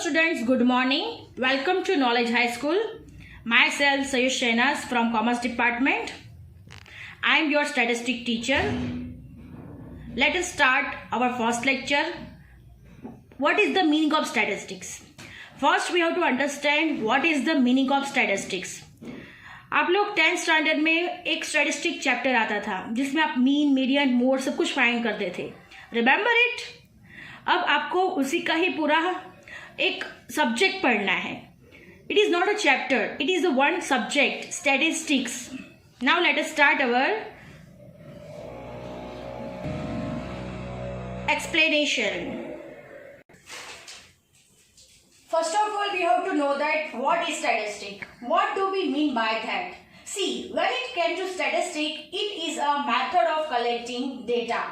students, good morning. Welcome to Knowledge High School. Myself Sayed Shahnaz from Commerce Department. I am your statistic teacher. Let us start our first lecture. What is the meaning of statistics? First we have to understand what is the meaning of statistics. आप लोग 10th standard में एक statistic chapter आता था जिसमें आप mean, median, mode सब कुछ फाइंड करते थे. Remember it? अब आपको उसी का ही पूरा एक सब्जेक्ट पढ़ना है. It is not a chapter, it is the one subject, statistics. Now let us start our explanation. First of all, we have to know that what is statistic. What do we mean by that? See, when it came to statistic, it is a method of collecting data.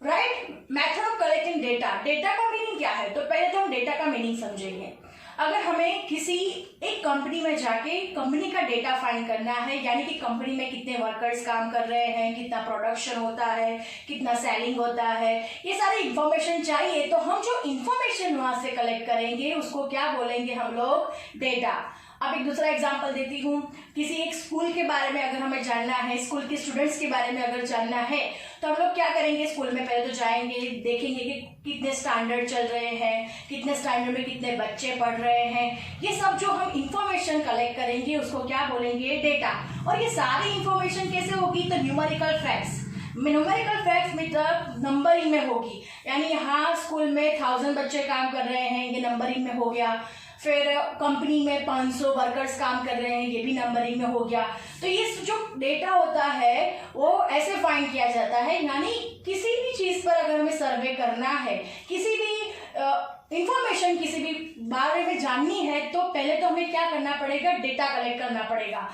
Right? Method of collecting data. Data का meaning क्या है? तो पहले तो हम data का meaning समझेंगे. अगर हमें किसी एक कंपनी में जाके कंपनी का डेटा फाइंड करना है, यानी कि कंपनी में कितने वर्कर्स काम कर रहे हैं, कितना प्रोडक्शन होता है, कितना सेलिंग होता है, ये सारी इंफॉर्मेशन चाहिए, तो हम जो इंफॉर्मेशन वहां से कलेक्ट करेंगे उसको क्या बोलेंगे हम लोग? डेटा. अब एक दूसरा एग्जांपल देती हूँ. किसी एक स्कूल के बारे में अगर हमें जानना है, स्कूल के स्टूडेंट्स के बारे में अगर जानना है, तो हम लोग क्या करेंगे? स्कूल में पहले तो जाएंगे, देखेंगे कि कितने स्टैंडर्ड चल रहे हैं, कितने स्टैंडर्ड में कितने बच्चे पढ़ रहे हैं. ये सब जो हम इंफॉर्मेशन कलेक्ट करेंगे उसको क्या बोलेंगे? डेटा. और ये सारी इंफॉर्मेशन कैसे होगी? तो न्यूमेरिकल फैक्ट्स. न्यूमेरिकल फैक्ट्स मतलब नंबरिंग में होगी. यानी यहाँ स्कूल में 1000 बच्चे काम कर रहे हैं, ये नंबरिंग में हो गया. फिर कंपनी में 500 वर्कर्स काम कर रहे हैं, ये भी नंबरिंग में हो गया. तो ये जो डेटा होता है वो ऐसे फाइंड किया जाता है. यानी किसी भी चीज पर अगर हमें सर्वे करना है, किसी भी इंफॉर्मेशन किसी भी बारे में जाननी है, तो पहले तो हमें क्या करना पड़ेगा? डेटा कलेक्ट करना पड़ेगा.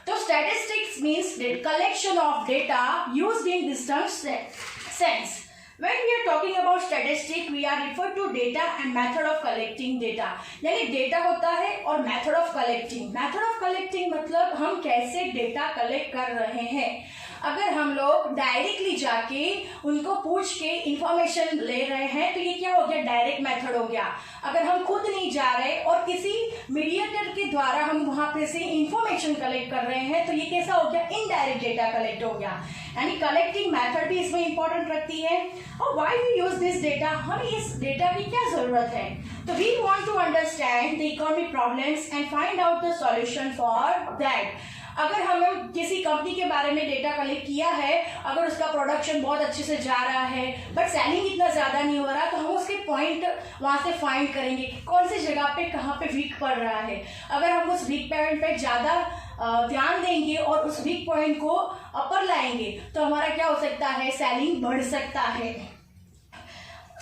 तो statistics means collection of data used in this term sense. When we are talking about statistics, we are referred to data and method of collecting data. यानी डेटा होता है और method of collecting. Method of collecting मतलब हम कैसे data collect कर रहे हैं. अगर हम लोग डायरेक्टली जाके उनको पूछ के इंफॉर्मेशन ले रहे हैं तो ये क्या हो गया? डायरेक्ट मेथड हो गया. अगर हम खुद नहीं जा रहे और किसी मीडिएटर के द्वारा हम वहां पे से इंफॉर्मेशन कलेक्ट कर रहे हैं तो ये कैसा हो गया? इनडायरेक्ट डेटा कलेक्ट हो गया. यानी कलेक्टिंग मेथड भी इसमें इंपॉर्टेंट रखती है. और why we use this data? हमें इस डेटा की क्या जरूरत है? तो we want to understand the economic problems and find out the solution for that. अगर हम किसी कंपनी के बारे में डेटा कलेक्ट किया है, अगर उसका प्रोडक्शन बहुत अच्छे से जा रहा है बट सेलिंग इतना ज़्यादा नहीं हो रहा, तो हम उसके पॉइंट वहाँ से फाइंड करेंगे कि कौन सी जगह पे कहाँ पे वीक पड़ रहा है. अगर हम उस वीक पॉइंट पे ज़्यादा ध्यान देंगे और उस वीक पॉइंट को अपर लाएंगे तो हमारा क्या हो सकता है? सेलिंग बढ़ सकता है.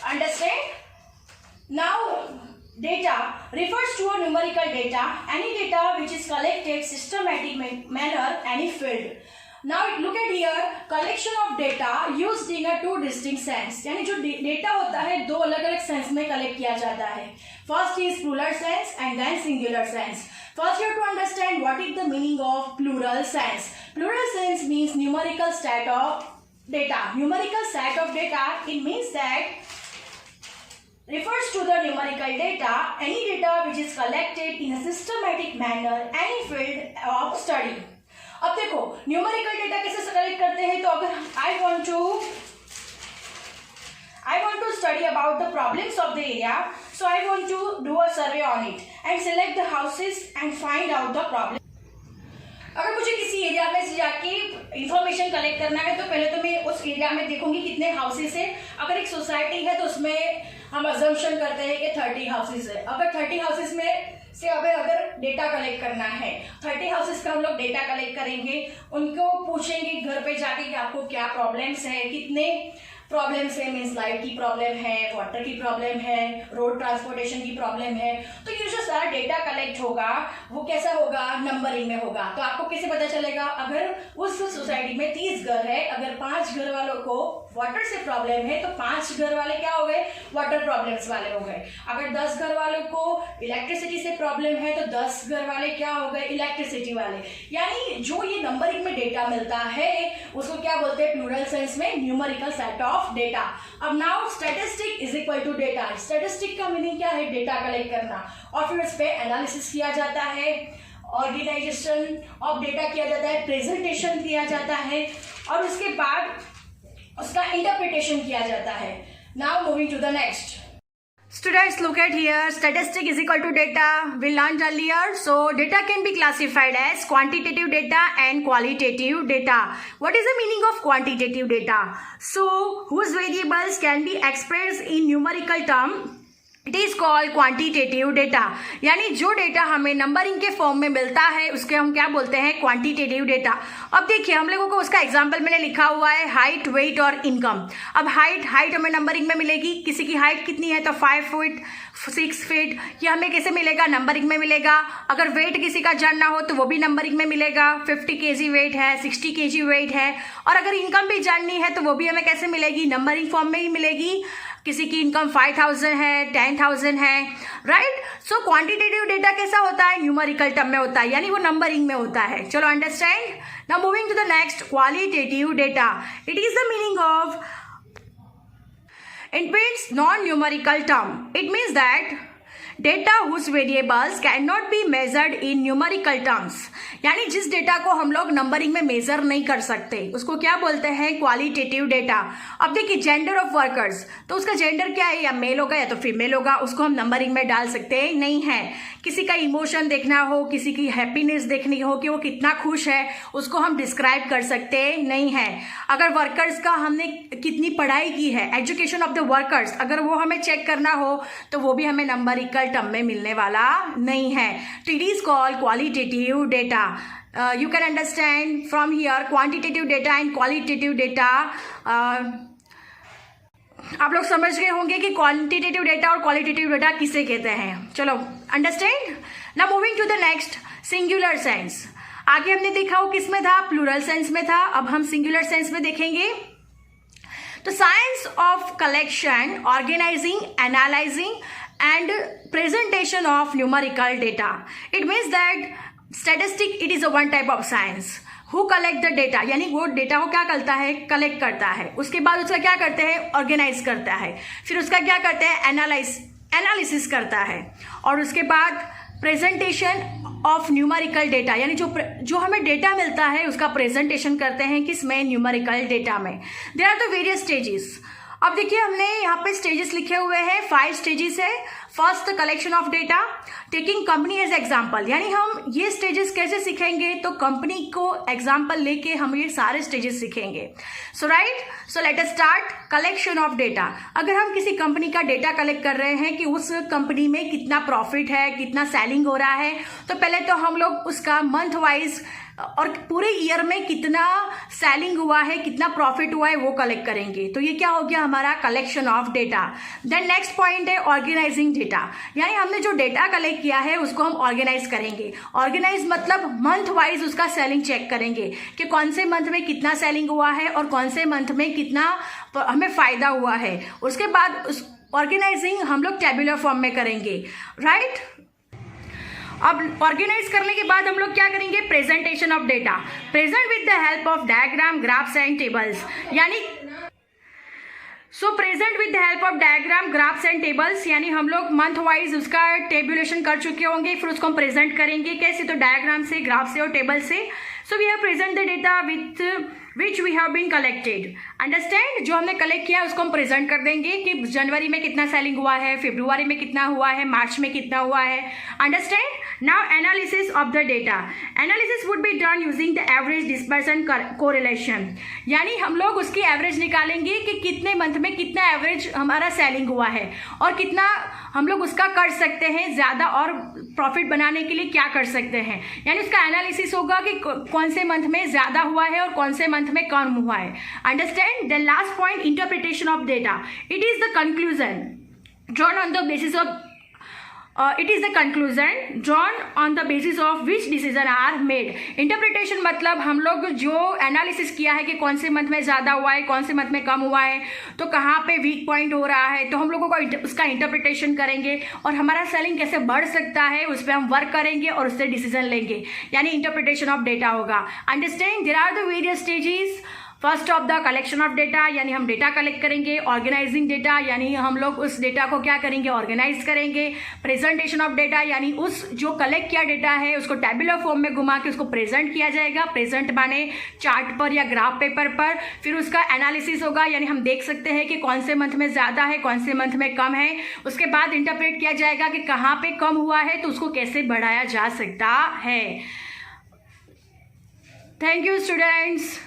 Understand? Now data refers to a numerical data, any data which is collected systematic manner, any field. Now look at here, collection of data used in a two distinct sense. यानी जो data होता है दो अलग अलग sense में collect किया जाता है. First is plural sense and then singular sense. First you have to understand what is the meaning of plural sense. Plural sense means numerical set of data. Numerical set of data, it means that refers to the numerical data, any data which is collected in a systematic manner, any field of study. अब देखो numerical data कैसे collect करते हैं. तो अगर I want to study about the problems of the area, so I want to do a survey on it and select the houses and find out the problem. अगर मुझे किसी area में से जाके इंफॉर्मेशन कलेक्ट करना है तो पहले तो मैं उस एरिया में देखूंगी कितने हाउसेस है. अगर एक सोसाइटी है तो उसमें हम अजम्पशन करते हैं कि 30 हाउसेस है. अगर 30 हाउसेस में से अगर डेटा कलेक्ट करना है, 30 हाउसेस का हम लोग डेटा कलेक्ट करेंगे, उनको पूछेंगे घर पे जाके कि आपको क्या प्रॉब्लम्स है, कितने प्रॉब्लम्स है. मीन्स लाइट की प्रॉब्लम है, वाटर की प्रॉब्लम है, रोड ट्रांसपोर्टेशन की प्रॉब्लम है. तो ये जो सारा डेटा कलेक्ट होगा वो कैसा होगा? नंबरिंग में होगा. तो आपको कैसे पता चलेगा? अगर उस सोसाइटी में 30 घर है, अगर 5 घर वालों को वाटर से प्रॉब्लम है तो 5 घर वाले क्या हो गए? वाटर प्रॉब्लम्स वाले हो गए. अगर 10 घर वालों को इलेक्ट्रिसिटी से प्रॉब्लम है तो 10 घर वाले क्या हो गए? इलेक्ट्रिसिटी वाले. यानी जो ये नंबरिंग में डेटा मिलता है उसको क्या बोलते हैं? प्लूरल सेंस में numerical set of of data. अब now statistic is equal to data. Statistic का मीनिंग क्या है? डेटा कलेक्ट करना, और फिर उस पर एनालिसिस किया जाता है, ऑर्गेनाइजेशन ऑफ डेटा किया जाता है, प्रेजेंटेशन किया जाता है, और उसके बाद उसका इंटरप्रिटेशन किया जाता है। Now moving to the next. Students, look at here. Statistic is equal to data. We learned earlier. So, data can be classified as quantitative data and qualitative data. What is the meaning of quantitative data? So, whose variables can be expressed in numerical term? It is called quantitative data. यानी जो data हमें numbering के form में मिलता है उसके हम क्या बोलते हैं? Quantitative data. अब देखिए हम लोगों को उसका एग्जांपल मैंने लिखा हुआ है, हाइट, वेट और इनकम। अब हाइट हमें नंबरिंग में मिलेगी। किसी की हाइट कितनी है? तो 5 फीट, 6 फीट। ये हमें कैसे मिलेगा? नंबरिंग में मिलेगा। अगर वेट किसी का जानना हो तो वो भी नंबरिंग में मिलेगा। 50 kg वेट है, 60 kg वेट है। और अगर इनकम भी जाननी है तो वो भी हमें कैसे मिलेगी? नंबरिंग फॉर्म में ही मिलेगी। किसी की इनकम 5,000 है, 10,000 है, राइट। सो क्वांटिटेटिव डेटा कैसा होता है? न्यूमेरिकल टर्म में होता है, यानी वो नंबरिंग में होता है। चलो understand. Now moving to the next, qualitative data. It is the meaning of, it means non-numerical term. It means that data whose variables cannot be measured in numerical terms. यानी जिस डेटा को हम लोग numbering में major नहीं कर सकते उसको क्या बोलते हैं? Qualitative data. अब देखिए जेंडर ऑफ वर्कर्स, तो उसका जेंडर क्या है? या मेल होगा या तो फीमेल होगा, उसको हम नंबरिंग में डाल सकते नहीं है। किसी का इमोशन देखना हो, किसी की हैप्पीनेस देखनी हो कि वो कितना खुश है, उसको हम डिस्क्राइब कर सकते नहीं है। अगर वर्कर्स का हमने कितनी पढ़ाई की है, एजुकेशन ऑफ द वर्कर्स, अगर वो हमें चेक करना हो तो वो भी हमें नंबरिकल टर्म में मिलने वाला नहीं है। तो it is called qualitative data. You can understand from here quantitative data and qualitative data. आप लोग समझ गए होंगे कि क्वांटिटेटिव डेटा और क्वालिटेटिव डेटा किसे कहते हैं। चलो understand. Now moving to the next, singular sense. आगे हमने देखा वो किस में था? प्लूरल सेंस में था। अब हम सिंगुलर सेंस में देखेंगे। तो science of collection, organising, analysing and presentation of numerical data. It means that statistic it is a one type of science who collect the data, यानी वो डेटा को क्या करता है? कलेक्ट करता है। उसके बाद उसका क्या करते हैं? ऑर्गेनाइज करता है। फिर उसका क्या करते हैं? एनालिसिस करता है। और उसके बाद प्रेजेंटेशन ऑफ न्यूमेरिकल डेटा, यानी जो हमें डेटा मिलता है उसका प्रेजेंटेशन करते हैं किस में? न्यूमेरिकल डेटा में। There are the various stages. अब देखिए हमने यहाँ पे स्टेजेस लिखे हुए हैं, 5 स्टेजेस है। First collection of data, taking company as example, यानी हम ये स्टेजेस कैसे सीखेंगे? तो कंपनी को एग्जाम्पल लेके हम ये सारे स्टेजेस सीखेंगे। So right, so let us start collection of data. अगर हम किसी कंपनी का डेटा कलेक्ट कर रहे हैं कि उस कंपनी में कितना प्रॉफिट है, कितना सेलिंग हो रहा है, तो पहले तो हम लोग उसका मंथ वाइज और पूरे ईयर में कितना सेलिंग हुआ है, कितना प्रॉफिट हुआ है वो कलेक्ट करेंगे। तो ये क्या हो गया? हमारा collection of data. Then next point है ऑर्गेनाइजिंग डेटा, यानी हमने जो डेटा कलेक्ट किया है उसको हम ऑर्गेनाइज करेंगे। ऑर्गेनाइज मतलब मंथ वाइज उसका सेलिंग चेक करेंगे कि कौन से मंथ में कितना सेलिंग हुआ है और कौन से मंथ में कितना हमें फायदा हुआ है। उसके बाद उस ऑर्गेनाइजिंग हम लोग टेबुलर फॉर्म में करेंगे, राइट। अब ऑर्गेनाइज करने के बाद हम लोग क्या करेंगे? Presentation of data, present with the help of diagram, graphs and tables, यानी present with the help of diagram, graphs and tables, यानी हम लोग मंथ वाइज उसका टेबुलेशन कर चुके होंगे, फिर उसको हम प्रेजेंट करेंगे कैसे? तो डायग्राम से, ग्राफ से और टेबल से। So we have present the data with which we have been collected. Understand, जो हमने कलेक्ट किया है उसको हम प्रेजेंट कर देंगे कि जनवरी में कितना सेलिंग हुआ है, फरवरी में कितना हुआ है, मार्च में कितना हुआ है। Understand. Now analysis of the data, analysis would be done using the average dispersion correlation, यानी हम लोग उसकी एवरेज निकालेंगे कि कितने मंथ में कितना एवरेज हमारा सेलिंग हुआ है और कितना हम लोग उसका कर सकते हैं ज़्यादा और प्रॉफिट बनाने के लिए क्या कर सकते हैं। यानी उसका एनालिसिस होगा कि कौन से मंथ में ज़्यादा हुआ है और कौन से मंथ में कम हुआ है। Understand. The last point, interpretation of data, it is the conclusion drawn on the basis of it is the conclusion drawn on the basis of which decision are made. Interpretation मतलब हम लोग जो analysis किया है कि कौन से month में ज़्यादा हुआ है, कौन से मंथ में कम हुआ है, तो कहाँ पे वीक पॉइंट हो रहा है, तो हम लोगों को उसका इंटरप्रिटेशन करेंगे और हमारा सेलिंग कैसे बढ़ सकता है उस पर हम वर्क करेंगे और उससे डिसीजन लेंगे, यानी इंटरप्रिटेशन ऑफ डेटा होगा। Understand. There are the various stages first of the collection of data, यानी हम डेटा कलेक्ट करेंगे। ऑर्गेनाइजिंग डेटा, यानी हम लोग उस डेटा को क्या करेंगे, ऑर्गेनाइज करेंगे। प्रेजेंटेशन ऑफ डेटा, यानी उस जो कलेक्ट किया डेटा है उसको टेबुलर फॉर्म में घुमा के उसको प्रेजेंट किया जाएगा। प्रेजेंट माने चार्ट पर या ग्राफ पेपर पर। फिर उसका एनालिसिस होगा, यानी हम देख सकते हैं कि कौन से मंथ में ज़्यादा है, कौन से मंथ में कम है। उसके बाद इंटरप्रेट किया जाएगा कि कहाँ पे कम हुआ है तो उसको कैसे बढ़ाया जा सकता है। Thank you students.